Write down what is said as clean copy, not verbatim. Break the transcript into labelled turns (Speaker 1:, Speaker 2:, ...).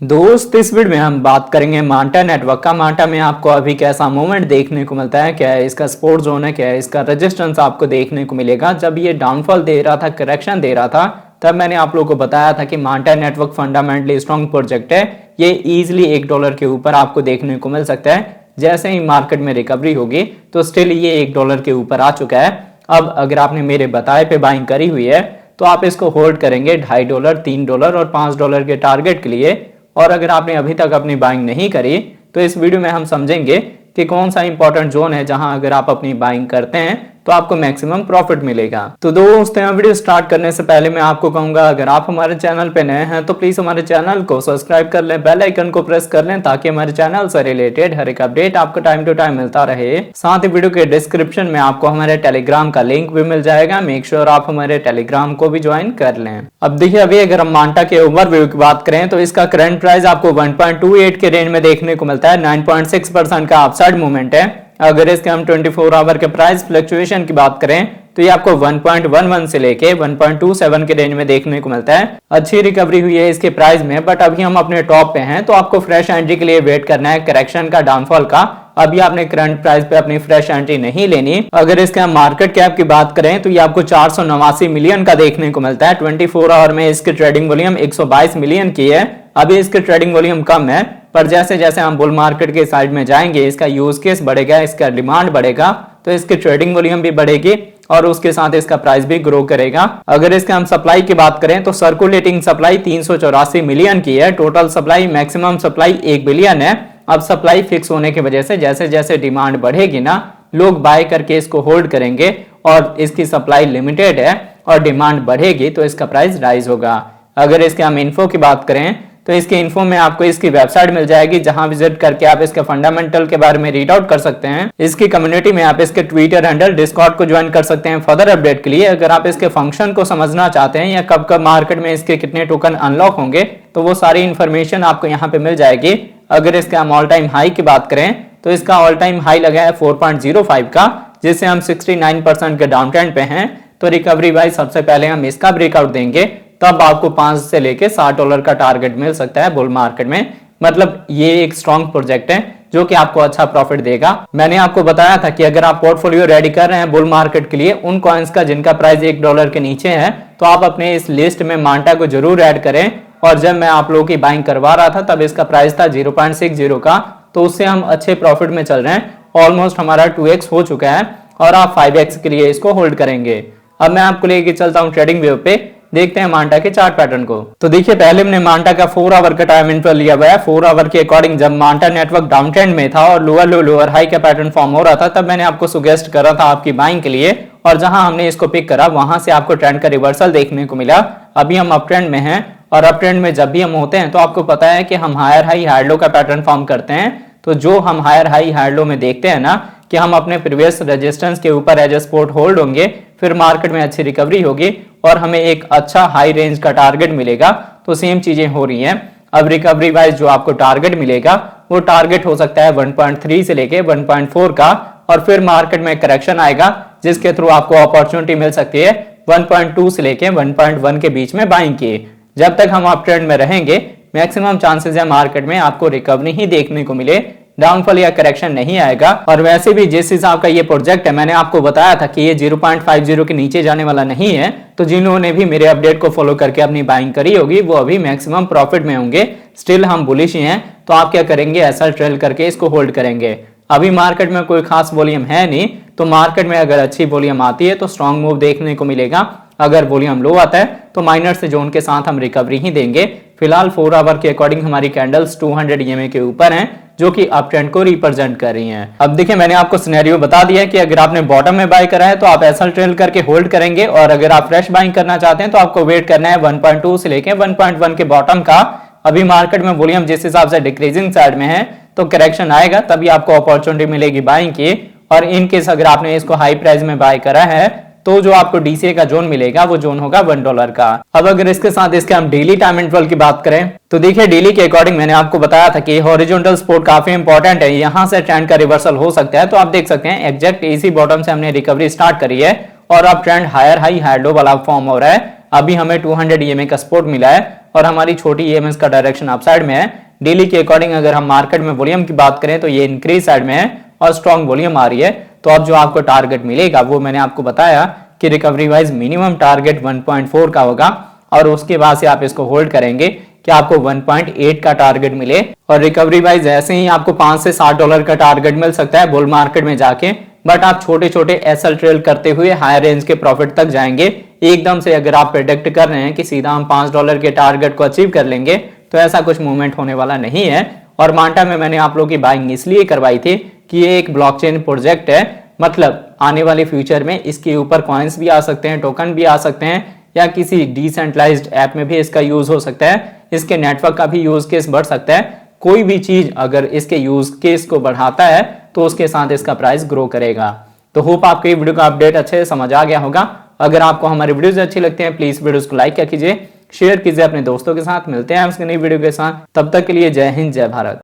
Speaker 1: दोस्त इस वीडियो में हम बात करेंगे मांटा नेटवर्क का। मांटा में आपको अभी कैसा मूवमेंट देखने को मिलता है, क्या है इसका सपोर्ट जोन है, क्या है इसका रेजिस्टेंस आपको देखने को मिलेगा। जब ये डाउनफॉल दे रहा था, करेक्शन दे रहा था, तब मैंने आप लोगों को बताया था कि Manta network fundamentally strong project है। ये इजिली $1 के ऊपर आपको देखने को मिल सकता है। जैसे ही मार्केट में रिकवरी होगी तो स्टिल ये $1 के ऊपर आ चुका है। अब अगर आपने मेरे बताए पे बाइंग करी हुई है तो आप इसको होल्ड करेंगे $2.5, $3 और $5 के टारगेट के लिए। और अगर आपने अभी तक अपनी बाइंग नहीं करी तो इस वीडियो में हम समझेंगे कि कौन सा इंपॉर्टेंट जोन है जहां अगर आप अपनी बाइंग करते हैं तो आपको मैक्सिमम प्रॉफिट मिलेगा। तो दोस्तों, वीडियो स्टार्ट करने से पहले मैं आपको कहूंगा, अगर आप हमारे चैनल पे नए हैं तो प्लीज हमारे चैनल को सब्सक्राइब कर लें, बेल आइकन को प्रेस कर लें ताकि हमारे चैनल से रिलेटेड हर एक अपडेट आपको टाइम टू टाइम मिलता रहे। साथ ही वीडियो के डिस्क्रिप्शन में आपको हमारे टेलीग्राम का लिंक भी मिल जाएगा। मेक श्योर आप हमारे टेलीग्राम को भी ज्वाइन कर लें। अब देखिए, अभी अगर हम मांटा के ओवरव्यू की बात करें तो इसका करंट प्राइस आपको 1.28 के रेंज में देखने को मिलता है। 9.6% का अपसाइड मूवमेंट है। अगर इसके हम 24 आवर के प्राइस फ्लक्चुएशन की बात करें तो ये आपको 1.11 से लेके 1.27 के रेंज में देखने को मिलता है। अच्छी रिकवरी हुई है इसके प्राइस में, बट अभी हम अपने टॉप पे हैं तो आपको फ्रेश एंट्री के लिए वेट करना है करेक्शन का, डाउनफॉल का। अभी आपने करंट प्राइस पे अपनी फ्रेश एंट्री नहीं लेनी। अगर इसके हम मार्केट कैप की बात करें तो ये आपको 489 मिलियन का देखने को मिलता है। 24 आवर में इसकी ट्रेडिंग वॉल्यूम 122 मिलियन की है। अभी इसकी ट्रेडिंग वॉल्यूम कम है, पर जैसे जैसे हम बुल मार्केट के साइड में जाएंगे इसका यूज केस बढ़ेगा, इसका डिमांड बढ़ेगा तो इसकी ट्रेडिंग वॉल्यूम भी बढ़ेगी और उसके साथ इसका प्राइस भी ग्रो करेगा। अगर इसके हम सप्लाई की बात करें तो सर्कुलेटिंग सप्लाई 384 मिलियन की है। Total supply, maximum supply 1 billion है। अब सप्लाई फिक्स होने की वजह से जैसे जैसे डिमांड बढ़ेगी ना, लोग बाय करके इसको होल्ड करेंगे और इसकी सप्लाई लिमिटेड है और डिमांड बढ़ेगी तो इसका प्राइस राइज होगा। अगर इसके हम इन्फो की बात करें तो इसके इन्फो में आपको इसकी वेबसाइट मिल जाएगी, जहां विजिट करके आप इसके फंडामेंटल के बारे में रीड आउट कर सकते हैं। इसकी कम्युनिटी में आप इसके ट्विटर हैंडल, डिस्कॉर्ड को ज्वाइन कर सकते हैं फर्दर अपडेट के लिए। अगर आप इसके फंक्शन को समझना चाहते हैं या कब कब मार्केट में इसके कितने टोकन अनलॉक होंगे तो वो सारी इंफॉर्मेशन आपको यहाँ पे मिल जाएगी। अगर इसके हम ऑल टाइम हाई की बात करें तो इसका ऑल टाइम हाई लगा है 4.05 का, जिससे हम 69% के डाउन ट्रेंड पे हैं। तो रिकवरी वाइज सबसे पहले हम इसका ब्रेकआउट देंगे, तब आपको 5 से लेके $60 का टारगेट मिल सकता है बुल मार्केट में। मतलब ये एक स्ट्रॉन्ग प्रोजेक्ट है जो कि आपको अच्छा प्रॉफिट देगा। मैंने आपको बताया था कि अगर आप पोर्टफोलियो रेडी कर रहे हैं बुल मार्केट के लिए उन कॉइन्स का जिनका प्राइस $1 के नीचे है, तो आप अपने इस लिस्ट में मांटा को जरूर ऐड करें। और जब मैं आप लोगों की बाइंग करवा रहा था तब इसका प्राइस था 0.60 का, तो उससे हम अच्छे प्रॉफिट में चल रहे हैं। ऑलमोस्ट हमारा 2x हो चुका है और आप 5x के लिए इसको होल्ड करेंगे। अब मैं आपको लेके चलता हूँ ट्रेडिंग व्यू पे, देखते हैं मांटा के चार्ट पैटर्न को। तो देखिए, पहले हमने मांटा का 4 आवर का टाइम इंटरवल लिया हुआ है। 4 आवर के अकॉर्डिंग जब मांटा नेटवर्क डाउन ट्रेंड में था और लोअर लो लोअर हाई का पैटर्न फॉर्म हो रहा था, तब मैंने आपको सुगेस्ट करा था आपकी बाइंग के लिए। और जहां हमने इसको पिक करा वहां से आपको ट्रेंड का रिवर्सल देखने को मिला। अभी हम अप ट्रेंड में हैं और अप ट्रेंड में जब भी हम होते हैं तो आपको पता है कि हम हायर हाई हायर लो का पैटर्न फॉर्म करते हैं। तो जो हम हायर हाई हायर लो में देखते हैं ना कि हम अपने प्रीवियस रेजिस्टेंस के ऊपर एज ए सपोर्ट होल्ड होंगे, फिर मार्केट में अच्छी रिकवरी होगी और हमें एक अच्छा हाई रेंज का टारगेट मिलेगा। तो सेम चीजें हो रही हैं। अब रिकवरी वाइज जो आपको टारगेट मिलेगा वो टारगेट हो सकता है 1.3 से लेके 1.4 का, और फिर मार्केट में करेक्शन आएगा जिसके थ्रू आपको अपॉर्चुनिटी मिल सकती है 1.2 से लेके 1.1 के बीच में बाइंग की। जब तक हम अप ट्रेंड में रहेंगे मैक्सिमम चांसेस है मार्केट में आपको रिकवरी ही देखने को मिले, डाउनफॉल या करेक्शन नहीं आएगा। और वैसे भी जिस हिसाब का ये प्रोजेक्ट है, मैंने आपको बताया था कि ये 0.50 के नीचे जाने वाला नहीं है। तो जिन लोगों ने भी मेरे अपडेट को फॉलो करके अपनी बाइंग करी होगी वो अभी मैक्सिमम प्रॉफिट में होंगे। स्टिल हम बुलिश ही हैं, तो आप क्या करेंगे, ऐसा ट्रेल करके इसको होल्ड करेंगे। अभी मार्केट में कोई खास वॉल्यूम है नहीं, तो मार्केट में अगर अच्छी वॉल्यूम आती है तो स्ट्रॉन्ग मूव देखने को मिलेगा। अगर वॉल्यूम लो आता है तो माइनर से जोन के साथ हम रिकवरी ही देंगे। फिलहाल 4 आवर के अकॉर्डिंग हमारी कैंडल्स 200 EMA के ऊपर हैं, जो कि अप ट्रेंड को रिप्रेजेंट कर रही हैं। अब देखिए, मैंने आपको सिनेरियो बता दिया कि अगर आपने बॉटम में बाय करा है तो आप ऐसा ट्रेल करके होल्ड करेंगे, और अगर आप फ्रेश बाइंग करना चाहते हैं तो आपको वेट करना है 1.2 से लेके 1.1 के बॉटम का। अभी मार्केट में वॉल्यूम जिस हिसाब से डिक्रीजिंग साइड में है तो करेक्शन आएगा तभी आपको अपॉर्चुनिटी मिलेगी बाइंग की। और इन केस अगर आपने इसको हाई प्राइस में बाय करा है तो जो आपको डीसीए का जोन मिलेगा वो जोन होगा $1 का। अब अगर इसके साथ इसके हम डेली टाइम इंटरवल की बात करें तो देखिए, डेली के अकॉर्डिंग मैंने आपको बताया था कि हॉरिजॉन्टल सपोर्ट काफी इंपॉर्टेंट है। यहां से ट्रेंड का रिवर्सल हो सकता है। तो आप देख सकते हैं एग्जैक्ट इसी बॉटम से हमने रिकवरी स्टार्ट करी है और अब trend higher high higher low वाला फॉर्म हो रहा है। अभी हमें 200 EMA का सपोर्ट मिला है और हमारी छोटी EMS का डायरेक्शन अपसाइड में है। डेली के अकॉर्डिंग अगर हम मार्केट में वॉल्यूम की बात करें तो ये इंक्रीज साइड में है और स्ट्रॉन्ग वॉल्यूम आ रही है। तो अब जो आपको टारगेट मिलेगा वो मैंने आपको बताया कि रिकवरी वाइज मिनिमम टारगेट 1.4 का होगा और उसके बाद से आप इसको होल्ड करेंगे कि आपको 1.8 का टारगेट मिले। और रिकवरी वाइज ऐसे ही आपको 5 से $7 का टारगेट मिल सकता है बुल मार्केट में जाके, बट आप छोटे छोटे एसएल ट्रेल करते हुए हायर रेंज के प्रॉफिट तक जाएंगे। एकदम से अगर आप प्रेडिक्ट कर रहे हैं कि सीधा हम $5 के टारगेट को अचीव कर लेंगे तो ऐसा कुछ मूवमेंट होने वाला नहीं है। और मांटा में मैंने आप लोगों की बाइंग इसलिए करवाई थी कि ये एक ब्लॉकचेन प्रोजेक्ट है, मतलब आने वाले फ्यूचर में इसके ऊपर कॉइन्स भी आ सकते हैं, टोकन भी आ सकते हैं या किसी डिसेंट्रलाइज्ड ऐप में भी इसका यूज हो सकता है। इसके नेटवर्क का भी यूज केस बढ़ सकता है। कोई भी चीज अगर इसके यूज केस को बढ़ाता है तो उसके साथ इसका प्राइस ग्रो करेगा। तो होप आपको ये वीडियो का अपडेट अच्छे से समझ आ गया होगा। अगर आपको हमारी वीडियोस अच्छी लगती हैं प्लीज वीडियोस को लाइक कीजिए, शेयर कीजिए अपने दोस्तों के साथ। मिलते हैं आपसे नई वीडियो के साथ, तब तक के लिए जय हिंद जय भारत।